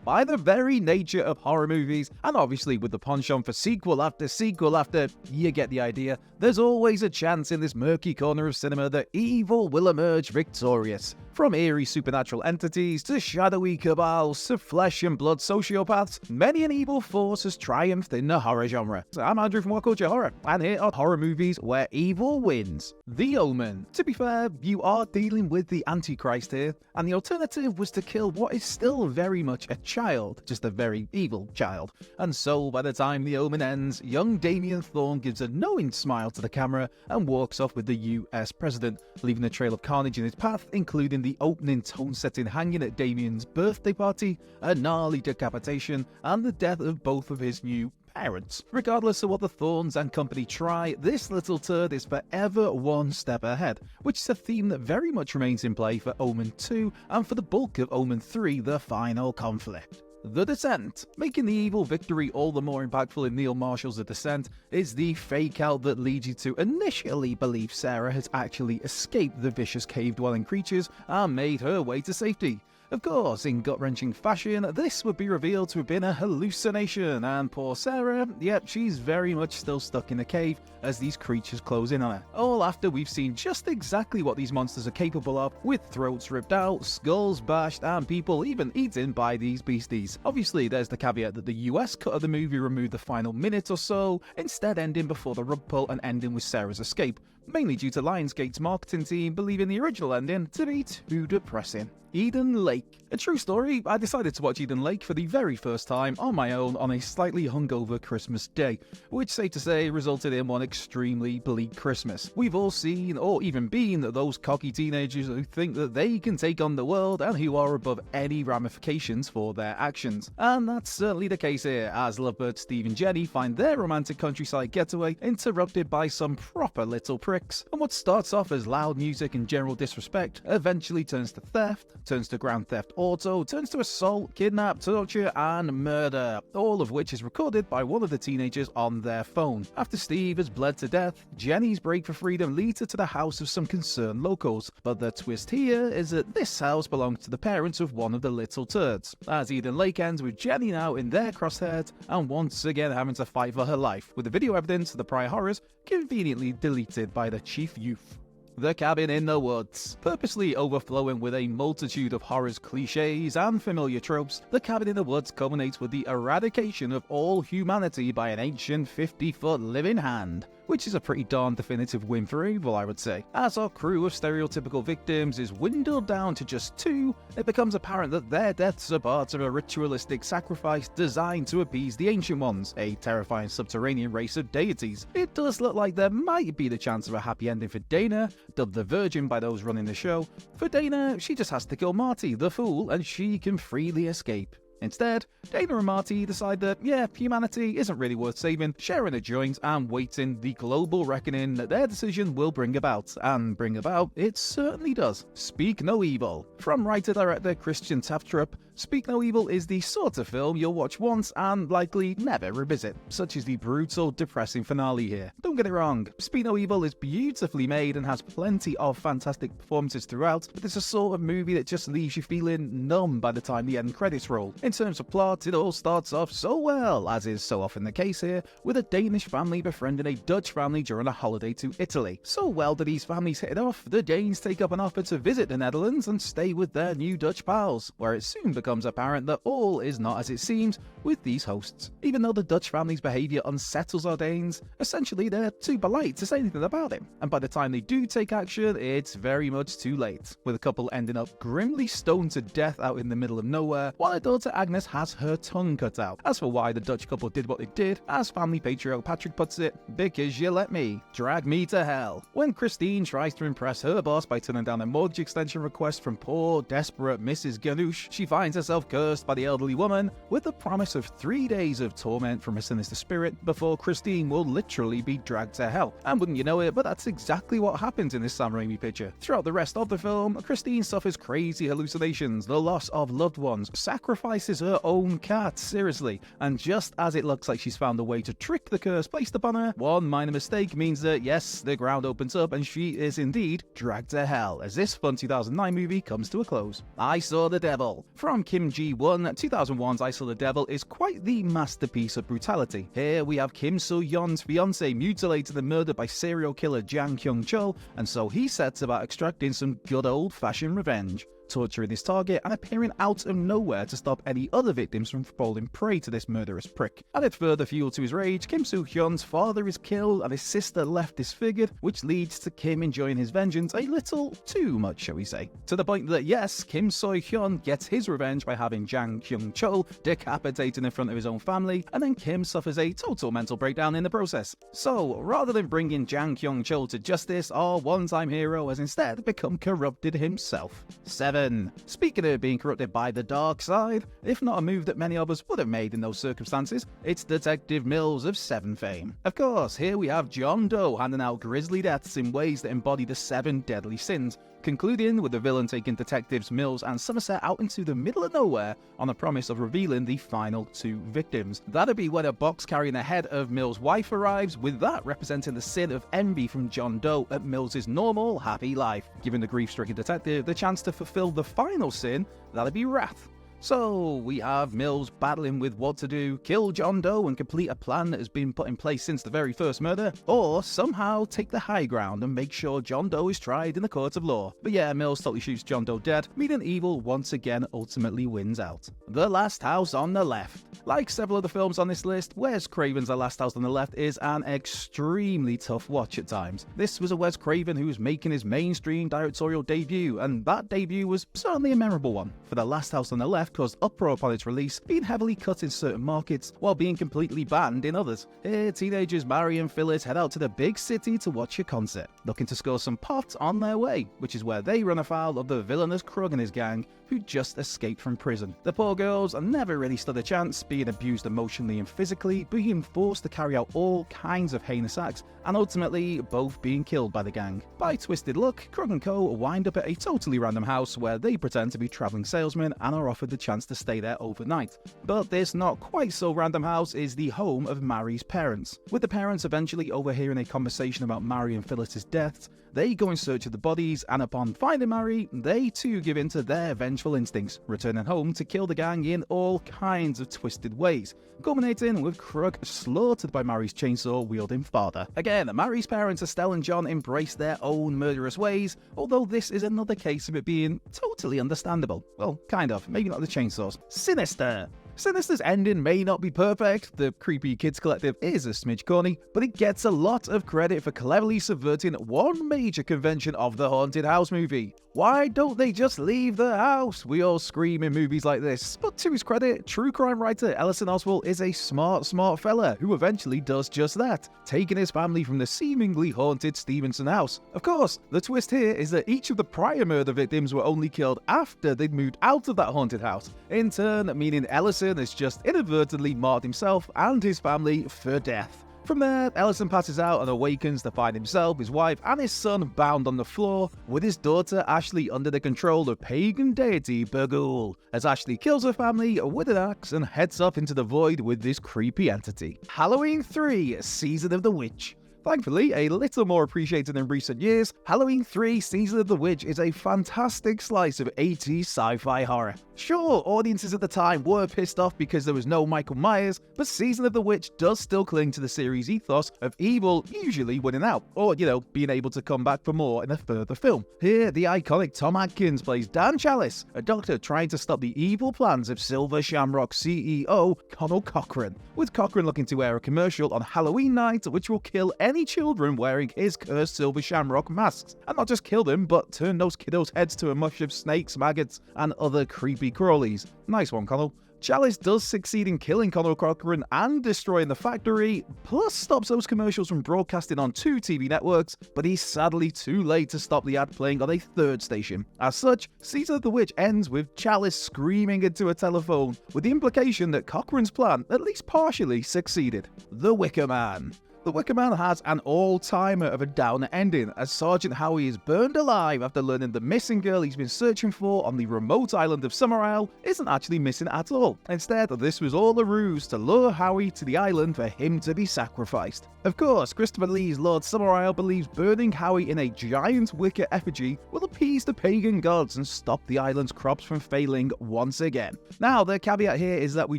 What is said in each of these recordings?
By the very nature of horror movies, and obviously with the penchant for sequel after sequel after, you get the idea, there's always a chance in this murky corner of cinema that evil will emerge victorious. From eerie supernatural entities to shadowy cabals to flesh and blood sociopaths, many an evil force has triumphed in the horror genre. I'm Andrew from What Culture Horror, and here are horror movies where evil wins. The Omen. To be fair, you are dealing with the Antichrist here, and the alternative was to kill what is still very much a child, just a very evil child. And so by the time The Omen ends, young Damien Thorne gives a knowing smile to the camera and walks off with the US president, leaving a trail of carnage in his path, including the opening tone-setting hanging at Damien's birthday party, a gnarly decapitation, and the death of both of his new parents. Regardless of what the Thorns and company try, this little turd is forever one step ahead, which is a theme that very much remains in play for Omen 2 and for the bulk of Omen 3, the final conflict. The Descent. Making the evil victory all the more impactful in Neil Marshall's The Descent is the fake-out that leads you to initially believe Sarah has actually escaped the vicious cave-dwelling creatures and made her way to safety. Of course, in gut-wrenching fashion, this would be revealed to have been a hallucination, and poor Sarah, yep, she's very much still stuck in a cave as these creatures close in on her. All after we've seen just exactly what these monsters are capable of, with throats ripped out, skulls bashed, and people even eaten by these beasties. Obviously, there's the caveat that the US cut of the movie removed the final minute or so, instead ending before the rug pull and ending with Sarah's escape, mainly due to Lionsgate's marketing team believing the original ending to be too depressing. Eden Lake. A true story, I decided to watch Eden Lake for the very first time on my own on a slightly hungover Christmas day, which safe to say resulted in one extremely bleak Christmas. We've all seen, or even been, those cocky teenagers who think that they can take on the world and who are above any ramifications for their actions. And that's certainly the case here, as lovebirds Steve and Jenny find their romantic countryside getaway interrupted by some proper little pricks, and what starts off as loud music and general disrespect eventually turns to theft, turns to Grand Theft Auto, turns to assault, kidnap, torture, and murder, all of which is recorded by one of the teenagers on their phone. After Steve has bled to death, Jenny's break for freedom leads her to the house of some concerned locals, but the twist here is that this house belongs to the parents of one of the little turds, as Eden Lake ends with Jenny now in their crosshairs and once again having to fight for her life, with the video evidence of the prior horrors conveniently deleted by the chief youth. The Cabin in the Woods. Purposely overflowing with a multitude of horror's cliches and familiar tropes, The Cabin in the Woods culminates with the eradication of all humanity by an ancient 50-foot living hand, which is a pretty darn definitive win for evil, I would say. As our crew of stereotypical victims is dwindled down to just 2, it becomes apparent that their deaths are part of a ritualistic sacrifice designed to appease the Ancient Ones, a terrifying subterranean race of deities. It does look like there might be the chance of a happy ending for Dana, dubbed the Virgin by those running the show. For Dana, she just has to kill Marty, the fool, and she can freely escape. Instead, Dana and Marty decide that, yeah, humanity isn't really worth saving, sharing a joint and waiting the global reckoning that their decision will bring about. And bring about, it certainly does. Speak No Evil. From writer-director Christian Taftrup, Speak No Evil is the sort of film you'll watch once and likely never revisit, such as the brutal, depressing finale here. Don't get it wrong, Speak No Evil is beautifully made and has plenty of fantastic performances throughout, but it's a sort of movie that just leaves you feeling numb by the time the end credits roll. In terms of plot, it all starts off so well, as is so often the case here, with a Danish family befriending a Dutch family during a holiday to Italy. So well that these families hit it off, the Danes take up an offer to visit the Netherlands and stay with their new Dutch pals, where it soon becomes apparent that all is not as it seems with these hosts. Even though the Dutch family's behaviour unsettles our Danes, essentially they're too polite to say anything about it, and by the time they do take action, it's very much too late, with a couple ending up grimly stoned to death out in the middle of nowhere, while their daughter Agnes has her tongue cut out. As for why the Dutch couple did what they did, as family patriarch Patrick puts it, because you let me. Drag me to hell. When Christine tries to impress her boss by turning down a mortgage extension request from poor, desperate Mrs. Ganoush, she finds herself cursed by the elderly woman with the promise of 3 days of torment from a sinister spirit before Christine will literally be dragged to hell. And wouldn't you know it, but that's exactly what happens in this Sam Raimi picture. Throughout the rest of the film, Christine suffers crazy hallucinations, the loss of loved ones, sacrifices is her own cat, seriously. And just as it looks like she's found a way to trick the curse placed upon her, one minor mistake means that, yes, the ground opens up and she is indeed dragged to hell as this fun 2009 movie comes to a close. I Saw the Devil. From Kim Ji-won, 2001's I Saw the Devil is quite the masterpiece of brutality. Here we have Kim So-yeon's fiancé mutilated and murdered by serial killer Jang Kyung-chul, and so he sets about extracting some good old-fashioned revenge, torturing his target and appearing out of nowhere to stop any other victims from falling prey to this murderous prick. Added further fuel to his rage, Kim Soo-hyun's father is killed and his sister left disfigured, which leads to Kim enjoying his vengeance a little too much, shall we say. To the point that, yes, Kim So-hyun gets his revenge by having Jang Kyung-chul decapitated in front of his own family, and then Kim suffers a total mental breakdown in the process. So, rather than bringing Jang Kyung-chul to justice, our one-time hero has instead become corrupted himself. 7. Speaking of being corrupted by the dark side, if not a move that many of us would have made in those circumstances, it's Detective Mills of Seven fame. Of course, here we have John Doe handing out grisly deaths in ways that embody the 7 deadly sins, concluding with the villain taking detectives Mills and Somerset out into the middle of nowhere on the promise of revealing the final 2 victims. That'd be when a box carrying the head of Mills' wife arrives, with that representing the sin of envy from John Doe at Mills' normal, happy life, giving the grief-stricken detective the chance to fulfill the final sin, that'd be wrath. So, we have Mills battling with what to do: kill John Doe and complete a plan that has been put in place since the very first murder, or somehow take the high ground and make sure John Doe is tried in the court of law. But yeah, Mills totally shoots John Doe dead, meaning evil once again ultimately wins out. The Last House on the Left. Like several of the films on this list, Wes Craven's The Last House on the Left is an extremely tough watch at times. This was a Wes Craven who was making his mainstream directorial debut, and that debut was certainly a memorable one. For The Last House on the Left caused uproar upon its release, being heavily cut in certain markets while being completely banned in others. Here, teenagers Mary and Phyllis head out to the big city to watch a concert, looking to score some pot on their way, which is where they run afoul of the villainous Krug and his gang, who just escaped from prison. The poor girls never really stood a chance, being abused emotionally and physically, being forced to carry out all kinds of heinous acts, and ultimately both being killed by the gang. By twisted luck, Krug and Co. wind up at a totally random house where they pretend to be travelling salesmen and are offered the chance to stay there overnight. But this not quite so random house is the home of Mary's parents. With the parents eventually overhearing a conversation about Mary and Phyllis's deaths, they go in search of the bodies, and upon finding Mary, they too give in to their vengeful instincts, returning home to kill the gang in all kinds of twisted ways, culminating with Krug slaughtered by Mary's chainsaw-wielding father. Again, Mary's parents Estelle and John embrace their own murderous ways, although this is another case of it being totally understandable. Well, kind of, maybe not the chainsaws. Sinister. Sinister's ending may not be perfect, the creepy kids collective is a smidge corny, but it gets a lot of credit for cleverly subverting one major convention of the haunted house movie. Why don't they just leave the house? We all scream in movies like this. But to his credit, true crime writer Ellison Oswald is a smart fella who eventually does just that, taking his family from the seemingly haunted Stevenson house. Of course, the twist here is that each of the prior murder victims were only killed after they'd moved out of that haunted house, in turn meaning Ellison has just inadvertently marked himself and his family for death. From there, Ellison passes out and awakens to find himself, his wife, and his son bound on the floor, with his daughter Ashley under the control of pagan deity Burgul, as Ashley kills her family with an axe and heads off into the void with this creepy entity. Halloween 3: Season of the Witch. Thankfully, a little more appreciated in recent years, Halloween 3: Season of the Witch is a fantastic slice of 80s sci-fi horror. Sure, audiences at the time were pissed off because there was no Michael Myers, but Season of the Witch does still cling to the series' ethos of evil usually winning out, or, being able to come back for more in a further film. Here, the iconic Tom Atkins plays Dan Chalice, a doctor trying to stop the evil plans of Silver Shamrock CEO Connell Cochran, with Cochran looking to air a commercial on Halloween night which will kill any children wearing his cursed Silver Shamrock masks, and not just kill them, but turn those kiddos' heads to a mush of snakes, maggots, and other creepy crawlies. Nice one, Connell. Chalice does succeed in killing Connell Cochran and destroying the factory, plus stops those commercials from broadcasting on 2 TV networks, but he's sadly too late to stop the ad playing on a 3rd station. As such, Season of the Witch ends with Chalice screaming into a telephone, with the implication that Cochran's plan at least partially succeeded. The Wicker Man. The Wicker Man has an all-timer of a downer ending, as Sergeant Howie is burned alive after learning the missing girl he's been searching for on the remote island of Summer Isle isn't actually missing at all. Instead, this was all a ruse to lure Howie to the island for him to be sacrificed. Of course, Christopher Lee's Lord Summer Isle believes burning Howie in a giant wicker effigy will appease the pagan gods and stop the island's crops from failing once again. Now, the caveat here is that we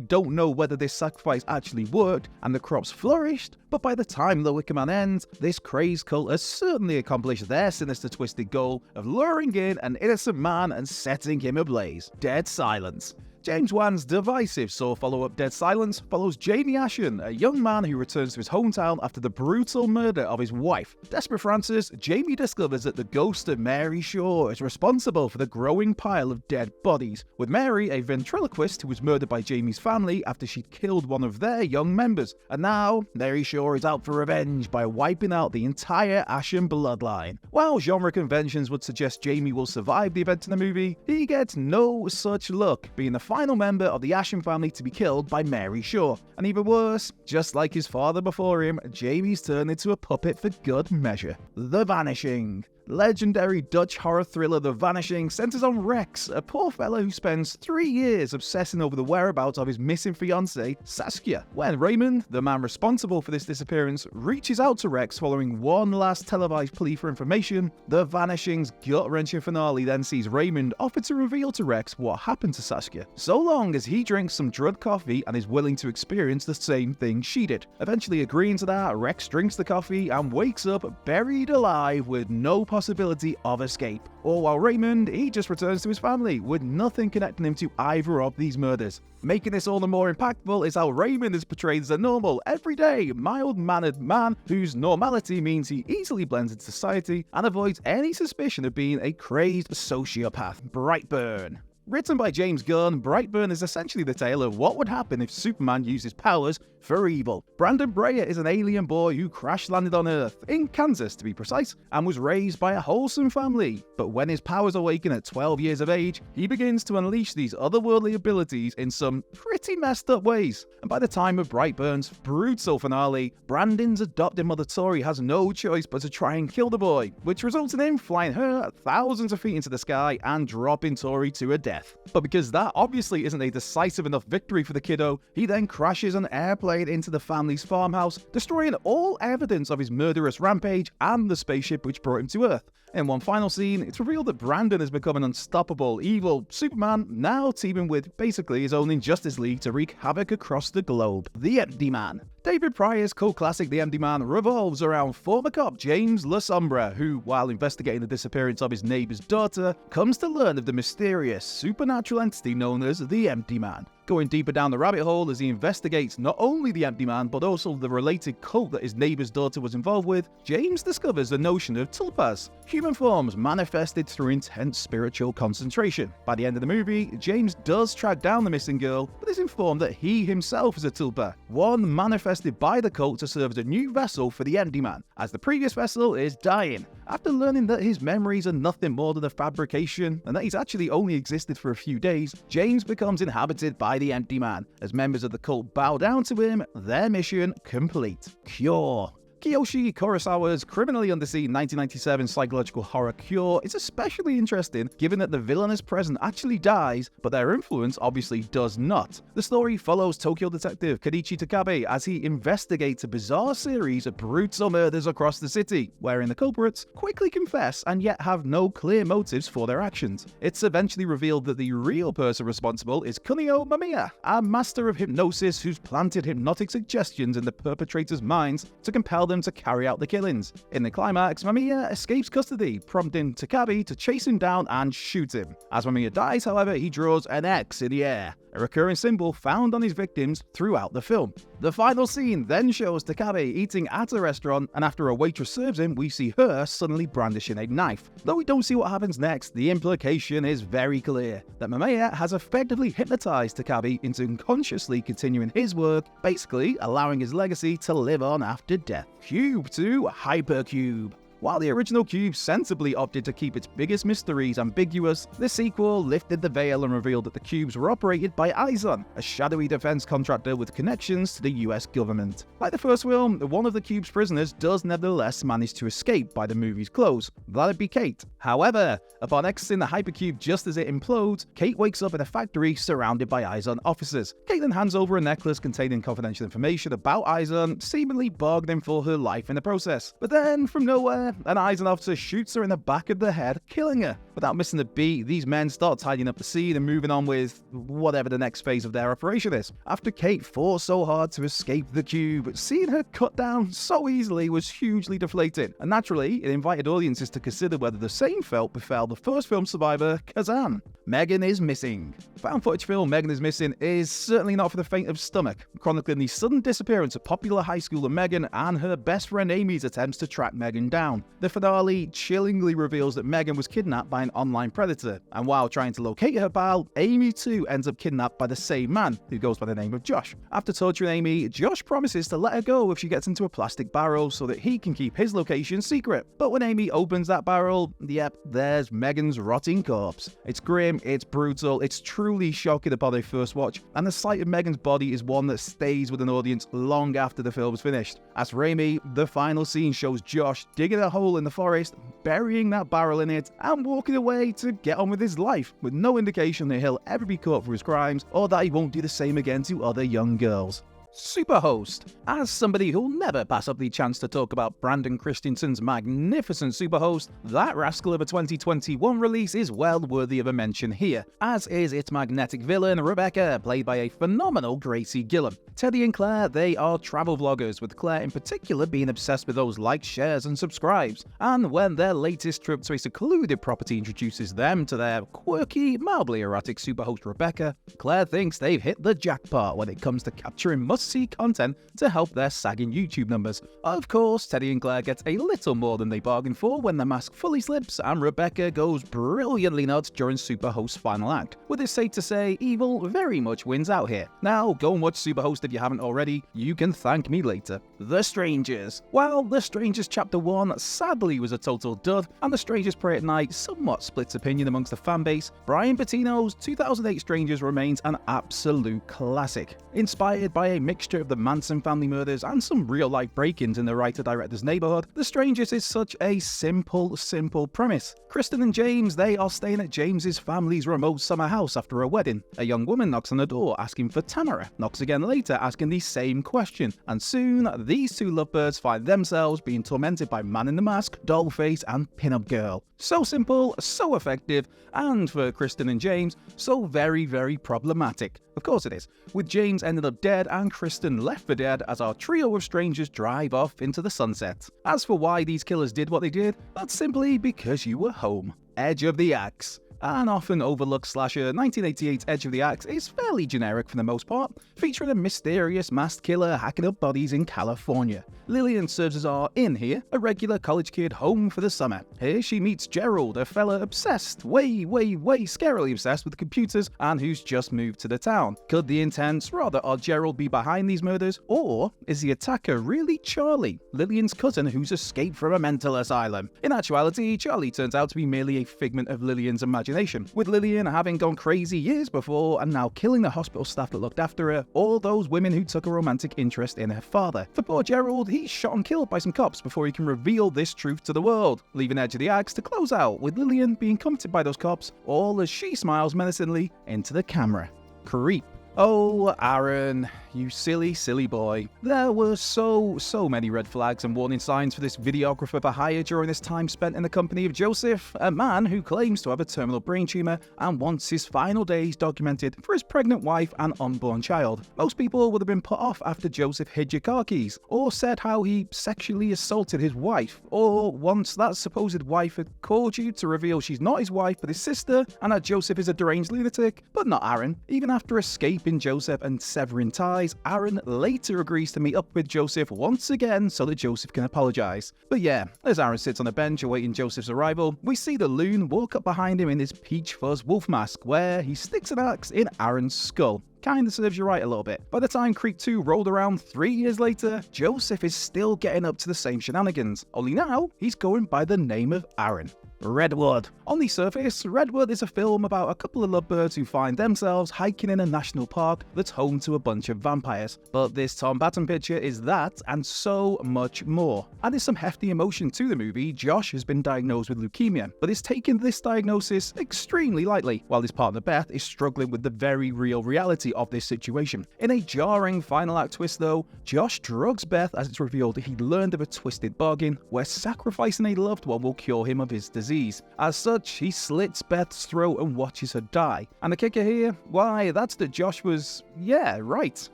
don't know whether this sacrifice actually worked and the crops flourished, but by the time the Wicker Man ends, this crazed cult has certainly accomplished their sinister twisted goal of luring in an innocent man and setting him ablaze. Dead Silence. James Wan's divisive Saw follow-up Dead Silence follows Jamie Ashen, a young man who returns to his hometown after the brutal murder of his wife. Desperate for answers, Jamie discovers that the ghost of Mary Shaw is responsible for the growing pile of dead bodies, with Mary a ventriloquist who was murdered by Jamie's family after she'd killed one of their young members. And now, Mary Shaw is out for revenge by wiping out the entire Ashen bloodline. While genre conventions would suggest Jamie will survive the events in the movie, he gets no such luck, being the final member of the Ashen family to be killed by Mary Shaw. And even worse, just like his father before him, Jamie's turned into a puppet for good measure. The Vanishing. Legendary Dutch horror thriller The Vanishing centers on Rex, a poor fellow who spends 3 years obsessing over the whereabouts of his missing fiancée, Saskia. When Raymond, the man responsible for this disappearance, reaches out to Rex following one last televised plea for information, The Vanishing's gut-wrenching finale then sees Raymond offer to reveal to Rex what happened to Saskia, so long as he drinks some drugged coffee and is willing to experience the same thing she did. Eventually agreeing to that, Rex drinks the coffee and wakes up buried alive with no possibility of escape. All while Raymond, he just returns to his family with nothing connecting him to either of these murders. Making this all the more impactful is how Raymond is portrayed as a normal, everyday, mild-mannered man whose normality means he easily blends into society and avoids any suspicion of being a crazed sociopath. Brightburn. Written by James Gunn, Brightburn is essentially the tale of what would happen if Superman used his powers for evil. Brandon Breyer is an alien boy who crash-landed on Earth, in Kansas to be precise, and was raised by a wholesome family. But when his powers awaken at 12 years of age, he begins to unleash these otherworldly abilities in some pretty messed up ways. And by the time of Brightburn's brutal finale, Brandon's adopted mother Tori has no choice but to try and kill the boy, which results in him flying her thousands of feet into the sky and dropping Tori to a death. But because that obviously isn't a decisive enough victory for the kiddo, he then crashes an airplane into the family's farmhouse, destroying all evidence of his murderous rampage and the spaceship which brought him to Earth. In one final scene, it's revealed that Brandon has become an unstoppable, evil Superman, now teaming with basically his own Injustice League to wreak havoc across the globe. The Empty Man. David Pryor's cult classic The Empty Man revolves around former cop James La Sombra, who, while investigating the disappearance of his neighbor's daughter, comes to learn of the mysterious supernatural entity known as the Empty Man. Going deeper down the rabbit hole as he investigates not only the Empty Man, but also the related cult that his neighbor's daughter was involved with, James discovers the notion of tulpas, human forms manifested through intense spiritual concentration. By the end of the movie, James does track down the missing girl, but is informed that he himself is a tulpa, one manifested by the cult to serve as a new vessel for the Empty Man, as the previous vessel is dying. After learning that his memories are nothing more than a fabrication, and that he's actually only existed for a few days, James becomes inhabited by the Empty Man. As members of the cult bow down to him, their mission complete. Cure. Kiyoshi Kurosawa's criminally underseen 1997 psychological horror Cure is especially interesting given that the villainous present actually dies, but their influence obviously does not. The story follows Tokyo detective Kenichi Takabe as he investigates a bizarre series of brutal murders across the city, wherein the culprits quickly confess and yet have no clear motives for their actions. It's eventually revealed that the real person responsible is Kunio Mamiya, a master of hypnosis who's planted hypnotic suggestions in the perpetrators' minds to compel them to carry out the killings. In the climax, Mamiya escapes custody, prompting Takabe to chase him down and shoot him. As Mamiya dies, however, he draws an X in the air, a recurring symbol found on his victims throughout the film. The final scene then shows Takabe eating at a restaurant, and after a waitress serves him, we see her suddenly brandishing a knife. Though we don't see what happens next, the implication is very clear, that Mamiya has effectively hypnotized Takabe into unconsciously continuing his work, basically allowing his legacy to live on after death. Cube to Hypercube. While the original Cube sensibly opted to keep its biggest mysteries ambiguous, the sequel lifted the veil and revealed that the Cubes were operated by Izon, a shadowy defense contractor with connections to the US government. Like the first film, one of the Cube's prisoners does nevertheless manage to escape by the movie's close. That'd be Kate. However, upon exiting the Hypercube just as it implodes, Kate wakes up in a factory surrounded by Izon officers. Kate then hands over a necklace containing confidential information about Izon, seemingly bargaining for her life in the process. But then, from nowhere, an Izon officer shoots her in the back of the head, killing her. Without missing a beat, these men start tidying up the scene and moving on with whatever the next phase of their operation is. After Kate fought so hard to escape the Cube, seeing her cut down so easily was hugely deflating, and naturally, it invited audiences to consider whether the same fate befell the first film survivor, Kazan. Megan is missing. Found footage film Megan is Missing is certainly not for the faint of stomach, chronicling the sudden disappearance of popular high schooler Megan and her best friend Amy's attempts to track Megan down. The finale chillingly reveals that Megan was kidnapped by an online predator, and while trying to locate her pal, Amy too ends up kidnapped by the same man, who goes by the name of Josh. After torturing Amy, Josh promises to let her go if she gets into a plastic barrel so that he can keep his location secret. But when Amy opens that barrel, yep, there's Megan's rotting corpse. It's grim, it's brutal, it's truly shocking upon a first watch, and the sight of Megan's body is one that stays with an audience long after the film is finished. As for Amy, the final scene shows Josh digging a hole in the forest, burying that barrel in it, and walking away to get on with his life, with no indication that he'll ever be caught for his crimes, or that he won't do the same again to other young girls. Superhost. As somebody who'll never pass up the chance to talk about Brandon Christensen's magnificent Superhost, that rascal of a 2021 release is well worthy of a mention here, as is its magnetic villain, Rebecca, played by a phenomenal Gracie Gillan. Teddy and Claire, they are travel vloggers, with Claire in particular being obsessed with those likes, shares and subscribes, and when their latest trip to a secluded property introduces them to their quirky, mildly erotic Superhost Rebecca, Claire thinks they've hit the jackpot when it comes to capturing must-see content to help their sagging YouTube numbers. Of course, Teddy and Claire get a little more than they bargained for when the mask fully slips and Rebecca goes brilliantly nuts during Superhost's final act. With it safe to say, evil very much wins out here. Now, go and watch Superhost if you haven't already. You can thank me later. The Strangers. While The Strangers Chapter 1 sadly was a total dud, and The Strangers Pray at Night somewhat splits opinion amongst the fanbase, Brian Patino's 2008 Strangers remains an absolute classic. Inspired by a mixture of the Manson family murders and some real-life break-ins in the writer-director's neighborhood, The Strangers is such a simple premise. Kristen and James, they are staying at James's family's remote summer house after a wedding. A young woman knocks on the door asking for Tamara, knocks again later asking the same question, and soon these two lovebirds find themselves being tormented by Man in the Mask, Dollface and Pin-Up Girl. So simple, so effective, and for Kristen and James, so very problematic. Of course it is, with James ending up dead and Kristen left for dead as our trio of strangers drive off into the sunset. As for why these killers did what they did, that's simply because you were home. Edge of the Axe. An often overlooked slasher, 1988's Edge of the Axe is fairly generic for the most part, featuring a mysterious masked killer hacking up bodies in California. Lillian serves as our in here, a regular college kid home for the summer. Here she meets Gerald, a fella obsessed, way scarily obsessed with computers and who's just moved to the town. Could the intense, rather odd Gerald be behind these murders, or is the attacker really Charlie, Lillian's cousin who's escaped from a mental asylum? In actuality, Charlie turns out to be merely a figment of Lillian's imagination, with Lillian having gone crazy years before and now killing the hospital staff that looked after her, or those women who took a romantic interest in her father. For poor Gerald, he's shot and killed by some cops before he can reveal this truth to the world, leaving Edge of the Axe to close out with Lillian being comforted by those cops, all as she smiles menacingly into the camera. Creep. Oh, Aaron, you silly boy. There were so many red flags and warning signs for this videographer for hire during this time spent in the company of Joseph, a man who claims to have a terminal brain tumor and wants his final days documented for his pregnant wife and unborn child. Most people would have been put off after Joseph hid your car keys, or said how he sexually assaulted his wife, or once that supposed wife had called you to reveal she's not his wife but his sister, and that Joseph is a deranged lunatic, but not Aaron. Even after escaping Joseph and severing ties, apologise, Aaron later agrees to meet up with Joseph once again so that Joseph can apologise. But yeah, as Aaron sits on a bench awaiting Joseph's arrival, we see the loon walk up behind him in his peach fuzz wolf mask, where he sticks an axe in Aaron's skull. Kinda serves you right a little bit. By the time Creep 2 rolled around 3 years later, Joseph is still getting up to the same shenanigans, only now he's going by the name of Aaron. Redwood. On the surface, Redwood is a film about a couple of lovebirds who find themselves hiking in a national park that's home to a bunch of vampires. But this Tom Batten picture is that and so much more. Adding some hefty emotion to the movie, Josh has been diagnosed with leukemia, but is taking this diagnosis extremely lightly, while his partner Beth is struggling with the very real reality of this situation. In a jarring final act twist though, Josh drugs Beth as it's revealed he'd learned of a twisted bargain where sacrificing a loved one will cure him of his disease. As such, he slits Beth's throat and watches her die. And the kicker here? Why, that's that Josh was, yeah, right,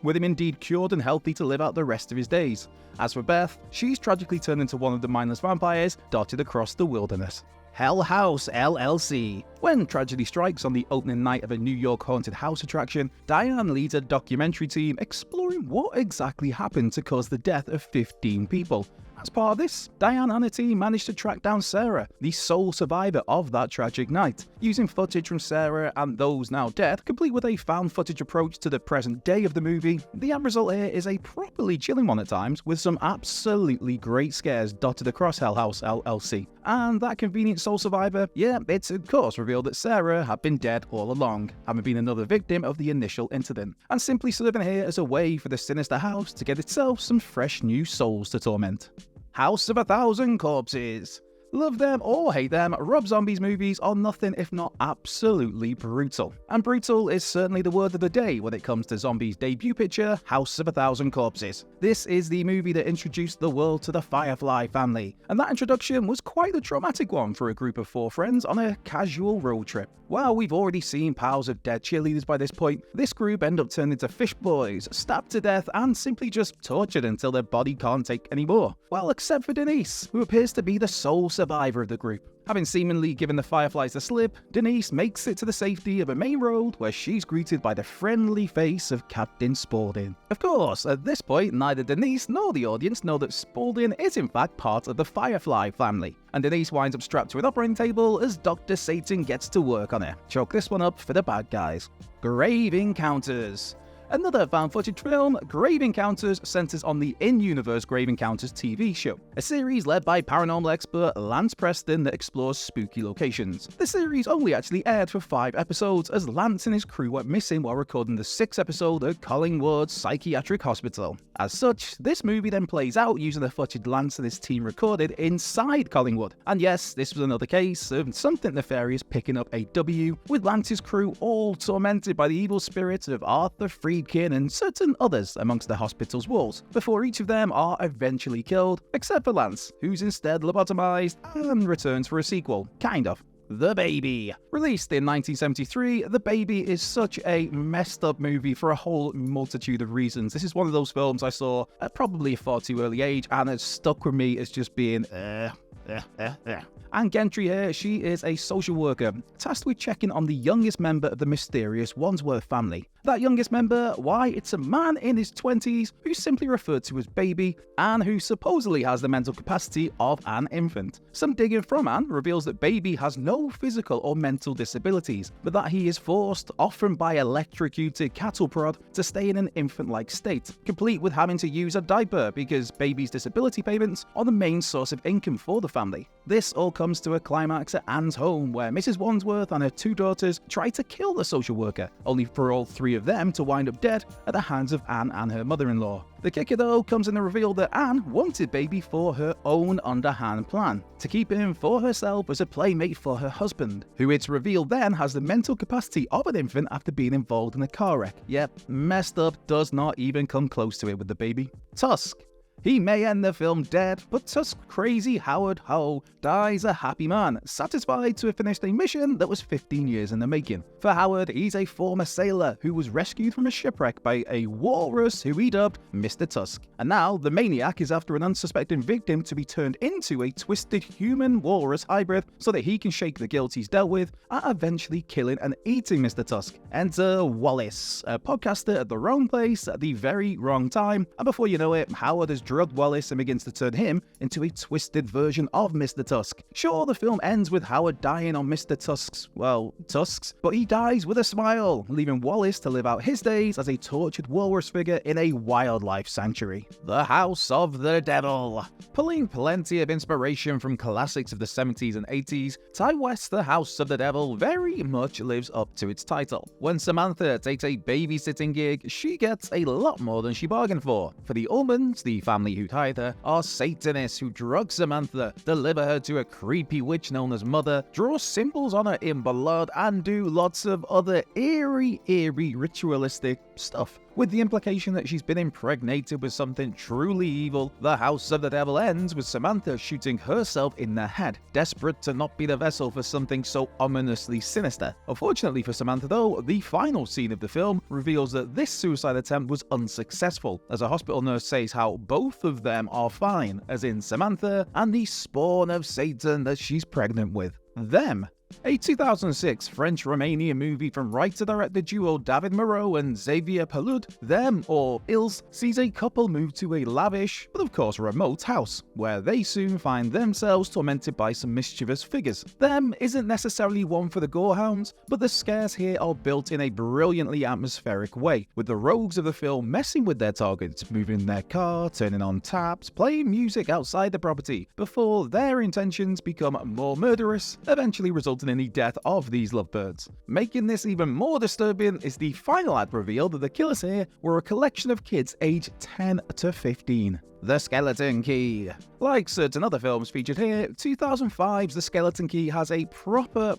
with him indeed cured and healthy to live out the rest of his days. As for Beth, she's tragically turned into one of the mindless vampires dotted across the wilderness. House LLC. When tragedy strikes on the opening night of a New York haunted house attraction, Diane leads a documentary team exploring what exactly happened to cause the death of 15 people. As part of this, Diane and her team managed to track down Sarah, the sole survivor of that tragic night. Using footage from Sarah and those now dead, complete with a found footage approach to the present day of the movie, the end result here is a properly chilling one at times, with some absolutely great scares dotted across House LLC. And that convenient sole survivor, yeah, it's of course revealed that Sarah had been dead all along, having been another victim of the initial incident, and simply serving here as a way for the Sinister house to get itself some fresh new souls to torment. House of 1,000 Corpses. Love them or hate them, Rob Zombie's movies are nothing if not absolutely brutal. And brutal is certainly the word of the day when it comes to Zombie's debut picture, House of 1,000 Corpses. This is the movie that introduced the world to the Firefly family, and that introduction was quite the traumatic one for a group of 4 friends on a casual road trip. While we've already seen piles of dead cheerleaders by this point, this group end up turned into fish boys, stabbed to death, and simply just tortured until their body can't take any more. Well, except for Denise, who appears to be the sole survivor of the group. Having seemingly given the Fireflies the slip, Denise makes it to the safety of a main road where she's greeted by the friendly face of Captain Spaulding. Of course, at this point, neither Denise nor the audience know that Spaulding is in fact part of the Firefly family, and Denise winds up strapped to an operating table as Dr. Satan gets to work on her. Chalk this one up for the bad guys. Grave Encounters. Another found footage film, Grave Encounters centers on the in-universe Grave Encounters TV show, a series led by paranormal expert Lance Preston that explores spooky locations. The series only actually aired for 5 episodes as Lance and his crew went missing while recording the 6th episode of Collingwood Psychiatric Hospital. As such, this movie then plays out using the footage Lance and his team recorded inside Collingwood. And yes, this was another case of something nefarious picking up a W, with Lance's crew all tormented by the evil spirits of Arthur Friedkin and certain others amongst the hospital's walls, before each of them are eventually killed, except for Lance, who's instead lobotomized and returns for a sequel, kind of. The Baby. Released in 1973, The Baby is such a messed up movie for a whole multitude of reasons. This is one of those films I saw at probably a far too early age, and it's stuck with me as just being Anne Gentry here, she is a social worker, tasked with checking on the youngest member of the mysterious Wandsworth family. That youngest member, why, it's a man in his 20s who's simply referred to as Baby, and who supposedly has the mental capacity of an infant. Some digging from Anne reveals that Baby has no physical or mental disabilities, but that he is forced, often by electrocuted cattle prod, to stay in an infant-like state, complete with having to use a diaper because Baby's disability payments are the main source of income for the family. This all comes to a climax at Anne's home, where Mrs. Wandsworth and her 2 daughters try to kill the social worker, only for all 3 of them to wind up dead at the hands of Anne and her mother-in-law. The kicker though comes in the reveal that Anne wanted Baby for her own underhand plan, to keep him for herself as a playmate for her husband, who it's revealed then has the mental capacity of an infant after being involved in a car wreck. Yep, messed up does not even come close to it with The Baby. Tusk. He may end the film dead, but Tusk crazy Howard Ho dies a happy man, satisfied to have finished a mission that was 15 years in the making. For Howard, he's a former sailor who was rescued from a shipwreck by a walrus who he dubbed Mr. Tusk. And now, the maniac is after an unsuspecting victim to be turned into a twisted human walrus hybrid so that he can shake the guilt he's dealt with and eventually killing and eating Mr. Tusk. Enter Wallace, a podcaster at the wrong place at the very wrong time, and before you know it, Howard has drugged Wallace and begins to turn him into a twisted version of Mr. Tusk. Sure, the film ends with Howard dying on Mr. Tusk's, tusks, but he dies with a smile, leaving Wallace to live out his days as a tortured walrus figure in a wildlife sanctuary. The House of the Devil. Pulling plenty of inspiration from classics of the 70s and 80s, Ty West's The House of the Devil very much lives up to its title. When Samantha takes a babysitting gig, she gets a lot more than she bargained for. For the Omens, the family who hired her, are Satanists who drug Samantha, deliver her to a creepy witch known as Mother, draw symbols on her in blood, and do lots of other eerie ritualistic stuff. With the implication that she's been impregnated with something truly evil, The House of the Devil ends with Samantha shooting herself in the head, desperate to not be the vessel for something so ominously sinister. Unfortunately for Samantha though, the final scene of the film reveals that this suicide attempt was unsuccessful, as a hospital nurse says how both of them are fine, as in Samantha and the spawn of Satan that she's pregnant with. Them. A 2006 French-Romanian movie from writer-director duo David Moreau and Xavier Palud, Them, or Ils, sees a couple move to a lavish, but of course remote house, where they soon find themselves tormented by some mischievous figures. Them isn't necessarily one for the gorehounds, but the scares here are built in a brilliantly atmospheric way, with the rogues of the film messing with their targets, moving their car, turning on taps, playing music outside the property, before their intentions become more murderous, eventually resulting in the death of these lovebirds. Making this even more disturbing is the final act reveal that the killers here were a collection of kids aged 10 to 15. The Skeleton Key. Like certain other films featured here, 2005's The Skeleton Key has a proper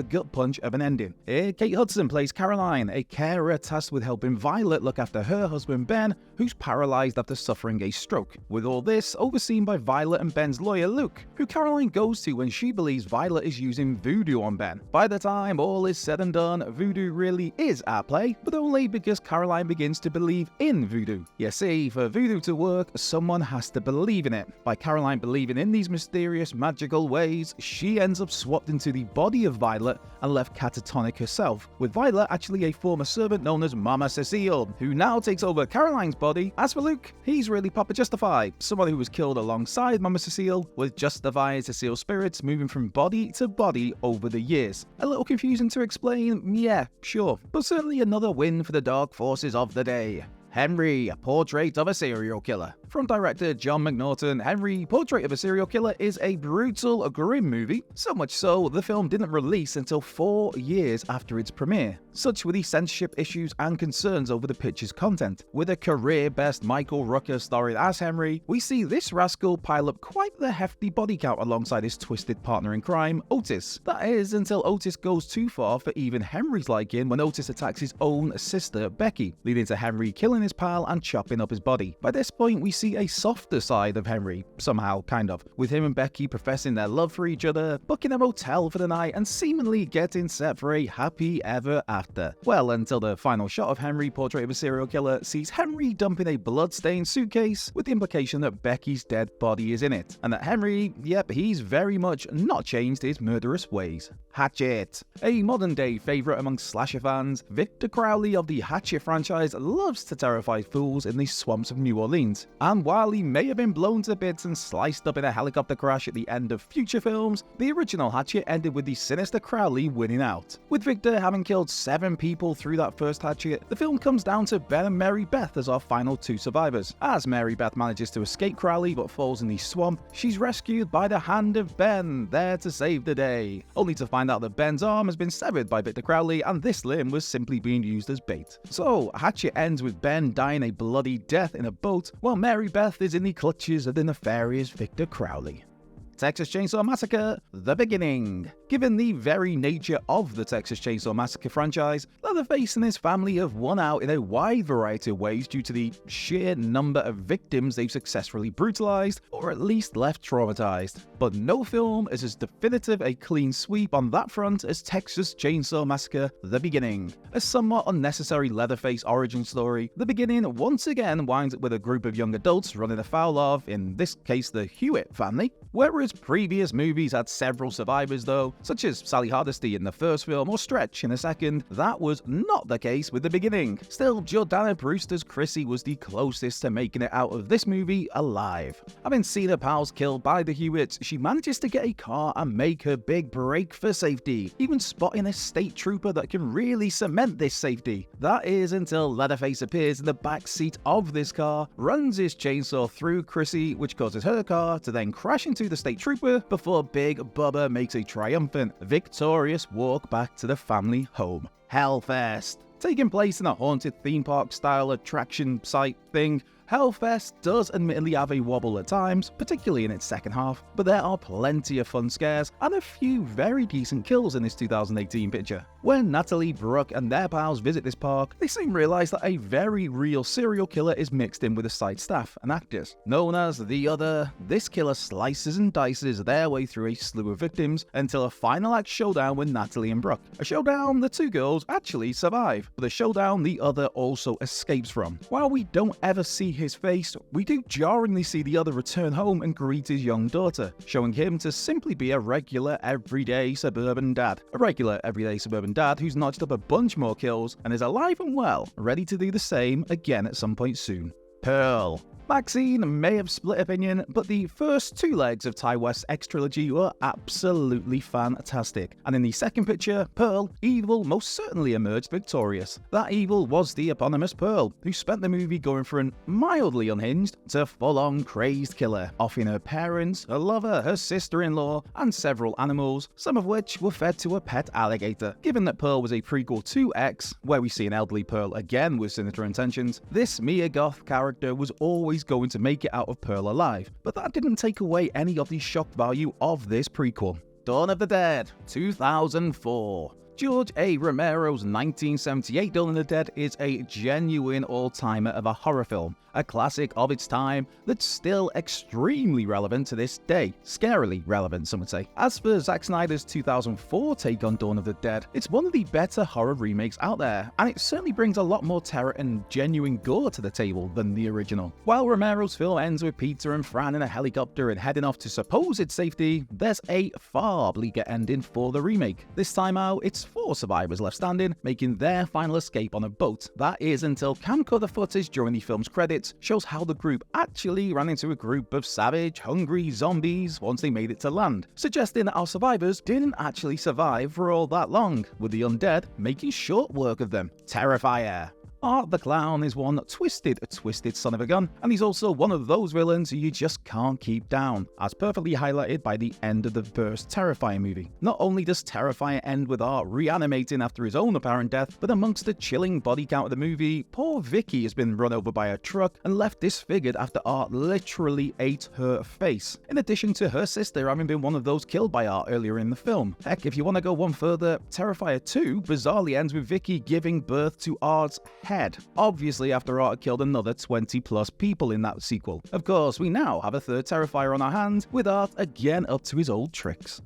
gut punch of an ending. Here, Kate Hudson plays Caroline, a carer tasked with helping Violet look after her husband Ben, who's paralyzed after suffering a stroke. With all this overseen by Violet and Ben's lawyer Luke, who Caroline goes to when she believes Violet is using voodoo on Ben. By the time all is said and done, voodoo really is at play, but only because Caroline begins to believe in voodoo. You see, for voodoo to work, someone has to believe in it. By Caroline believing in these mysterious magical ways, she ends up swapped into the body of Violet and left catatonic herself, with Violet actually a former servant known as Mama Cecile, who now takes over Caroline's body. As for Luke, he's really Papa Justify, someone who was killed alongside Mama Cecile, with Justify and Cecile's spirits moving from body to body over the years. A little confusing to explain, yeah, sure, but certainly another win for the dark forces of the day. Henry, a Portrait of a Serial Killer. From director John McNaughton, Henry, Portrait of a Serial Killer is a brutal, grim movie, so much so the film didn't release until 4 years after its premiere. Such were the censorship issues and concerns over the picture's content. With a career-best Michael Rooker starring as Henry, we see this rascal pile up quite the hefty body count alongside his twisted partner in crime, Otis. That is, until Otis goes too far for even Henry's liking when Otis attacks his own sister, Becky, leading to Henry killing his pal and chopping up his body. By this point, we see a softer side of Henry, somehow, kind of, with him and Becky professing their love for each other, booking a motel for the night, and seemingly getting set for a happy ever after. Well, until the final shot of Henry, Portrait of a Serial Killer, sees Henry dumping a blood-stained suitcase, with the implication that Becky's dead body is in it, and that Henry, yep, he's very much not changed his murderous ways. Hatchet. A modern-day favourite among slasher fans, Victor Crowley of the Hatchet franchise loves to terrify fools in the swamps of New Orleans. And while he may have been blown to bits and sliced up in a helicopter crash at the end of future films, the original Hatchet ended with the sinister Crowley winning out. With Victor having killed 7 people through that first Hatchet, the film comes down to Ben and Mary Beth as our final 2 survivors. As Mary Beth manages to escape Crowley but falls in the swamp, she's rescued by the hand of Ben, there to save the day, only to find out that Ben's arm has been severed by Victor Crowley and this limb was simply being used as bait. So, Hatchet ends with Ben dying a bloody death in a boat, while Mary Beth is in the clutches of the nefarious Victor Crowley. Texas Chainsaw Massacre: The Beginning. Given the very nature of the Texas Chainsaw Massacre franchise, Leatherface and his family have won out in a wide variety of ways due to the sheer number of victims they've successfully brutalized or at least left traumatized. But no film is as definitive a clean sweep on that front as Texas Chainsaw Massacre: The Beginning. A somewhat unnecessary Leatherface origin story, The Beginning once again winds up with a group of young adults running afoul of, in this case, the Hewitt family. Whereas previous movies had several survivors though, such as Sally Hardesty in the first film or Stretch in the second, that was not the case with The Beginning. Still, Jordana Brewster's Chrissy was the closest to making it out of this movie alive. Having seen her pals killed by the Hewitts, she manages to get a car and make her big break for safety, even spotting a state trooper that can really cement this safety. That is until Leatherface appears in the back seat of this car, runs his chainsaw through Chrissy, which causes her car to then crash into the state trooper before Big Bubba makes a triumphant, victorious walk back to the family home. Hellfest. Taking place in a haunted theme park style attraction site thing, Hellfest does admittedly have a wobble at times, particularly in its second half, but there are plenty of fun scares and a few very decent kills in this 2018 picture. When Natalie, Brooke, and their pals visit this park, they soon realize that a very real serial killer is mixed in with the site staff and actors. Known as The Other, this killer slices and dices their way through a slew of victims until a final act showdown with Natalie and Brooke. A showdown the two girls actually survive, but a showdown The Other also escapes from. While we don't ever see his face, we do jarringly see The Other return home and greet his young daughter, showing him to simply be a regular everyday suburban dad. A regular everyday suburban dad who's notched up a bunch more kills and is alive and well, ready to do the same again at some point soon. Pearl. Maxine may have split opinion, but the first two legs of Ty West's X trilogy were absolutely fantastic. And in the second picture, Pearl, evil most certainly emerged victorious. That evil was the eponymous Pearl, who spent the movie going from an mildly unhinged to full-on crazed killer, offing her parents, her lover, her sister-in-law, and several animals, some of which were fed to a pet alligator. Given that Pearl was a prequel to X, where we see an elderly Pearl again with sinister intentions, this Mia Goth character was always going to make it out of Pearl alive, but that didn't take away any of the shock value of this prequel. Dawn of the Dead, 2004. George A. Romero's 1978 Dawn of the Dead is a genuine all-timer of a horror film, a classic of its time that's still extremely relevant to this day. Scarily relevant, some would say. As for Zack Snyder's 2004 take on Dawn of the Dead, it's one of the better horror remakes out there, and it certainly brings a lot more terror and genuine gore to the table than the original. While Romero's film ends with Peter and Fran in a helicopter and heading off to supposed safety, there's a far bleaker ending for the remake. This time out, it's 4 survivors left standing, making their final escape on a boat. That is until camcorder footage during the film's credits shows how the group actually ran into a group of savage, hungry zombies once they made it to land, suggesting that our survivors didn't actually survive for all that long, with the undead making short work of them. Terrifier. Art the Clown is one twisted son of a gun, and he's also one of those villains who you just can't keep down, as perfectly highlighted by the end of the first Terrifier movie. Not only does Terrifier end with Art reanimating after his own apparent death, but amongst the chilling body count of the movie, poor Vicky has been run over by a truck and left disfigured after Art literally ate her face, in addition to her sister having been one of those killed by Art earlier in the film. Heck, if you want to go one further, Terrifier 2 bizarrely ends with Vicky giving birth to Art's head, obviously after Art killed another 20 plus people in that sequel. Of course, we now have a third Terrifier on our hands, with Art again up to his old tricks.